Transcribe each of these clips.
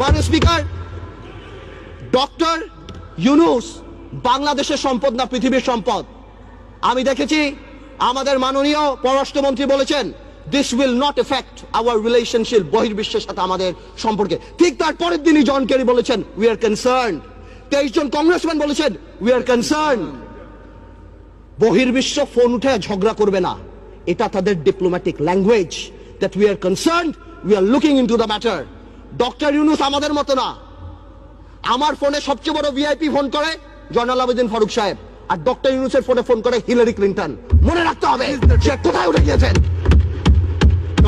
মাননীয় speaker, doctor Yunus বাংলাদেশের সম্পদ না পৃথিবীর সম্পদ। আমি দেখেছি আমাদের মাননীয় পররাষ্ট্রমন্ত্রী বলেছেন this will not effect our relationship, বহির্বিশ্বের সাথে আমাদের সম্পর্কে। ঠিক তার পরের দিনই জন কেরি বলেছেন উই আর কনসার্নড। 23 জন কংগ্রেসম্যান বলেছেন উই আর কনসার্নড। বহির্বিশ্ব ফোন উঠে ঝগড়া করবে না, এটা তাদের diplomatic language, that we are concerned, we are looking into the matter. Doctor Yunus আমাদের মতো না। আমার ফোনে সবচেয়ে বড় ভিআইপি ফোন করে জয়নাল আবেদিন ফারুক সাহেব, আর ডক্টর ইউনূসের ফোনে ফোন করে হিলারি ক্লিন্টন। মনে রাখতে হবে সে কোথায় উঠে গিয়েছেন।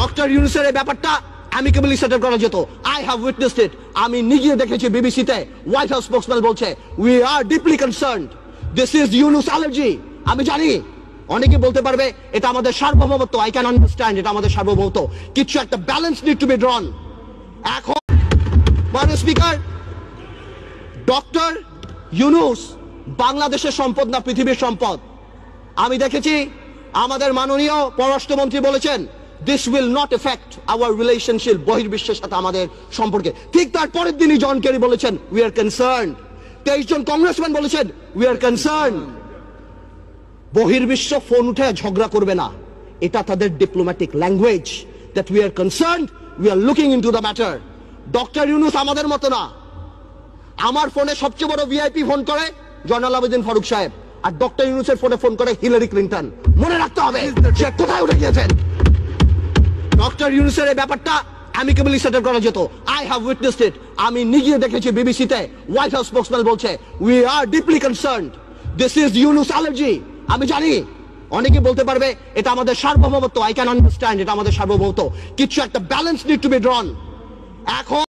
ডক্টর ইউনূসের এই ব্যাপারটা অ্যামিকেবলি সেটেল করা যেত। আই হ্যাভ উইটনেসড ইট। আমি নিজে দেখেছি বিবিসিতে হোয়াইট হাউস স্পোকসম্যান বলছে we are deeply concerned, this is Yunus allergy. আমি জানি অনেকে বলতে পারবে এটা আমাদের সার্বভৌমত্ব, আই ক্যান আন্ডারস্ট্যান্ড, এটা আমাদের সার্বভৌমত্ব, কিছু একটা ব্যালেন্স নিড টু বি ড্রন। এখন মাননীয় স্পিকার, ডক্টর ইউনূস বাংলাদেশের সম্পদ না পৃথিবীর সম্পদ। আমি দেখেছি আমাদের মাননীয় পররাষ্ট্রমন্ত্রী বলেছেন this will not effect our relationship, বহির্বিশ্বের সাথে আমাদের সম্পর্কে। ঠিক তার পরের দিনই জন কেরি বলেছেন উই আর কনসার্নড। 23 জন কংগ্রেসম্যান বলেছেন উই আর কনসার্নড। বহির্বিশ্ব ফোন উঠে ঝগড়া করবে না, এটা তাদের diplomatic language, that we are concerned, we are looking into the matter. Doctor Yunus আমাদের মতো না। আমার ফোনে সবচেয়ে বড় ভিআইপি ফোন করে জয়নাল আবেদিন ফারুক সাহেব, আর ডক্টর ইউনূসের ফোনে ফোন করে হিলারি ক্লিন্টন। মনে রাখতে হবে সে কোথায় উঠে গিয়েছেন। ডক্টর ইউনূসের এই ব্যাপারটা অ্যামিকেবলি সেটেল করা যেত। আই হ্যাভ উইটনেসড ইট। আমি নিজে দেখেছি বিবিসিতে হোয়াইট হাউস স্পোকসম্যান বলছে we are deeply concerned, this is Yunus allergy. আমি জানি অনেকে বলতে পারবে এটা আমাদের সার্বভৌমত্ব, আই ক্যান আন্ডারস্ট্যান্ড, এটা আমাদের সার্বভৌমত্ব, কিছু একটা ব্যালেন্স নিড টু বি ড্রন। এখন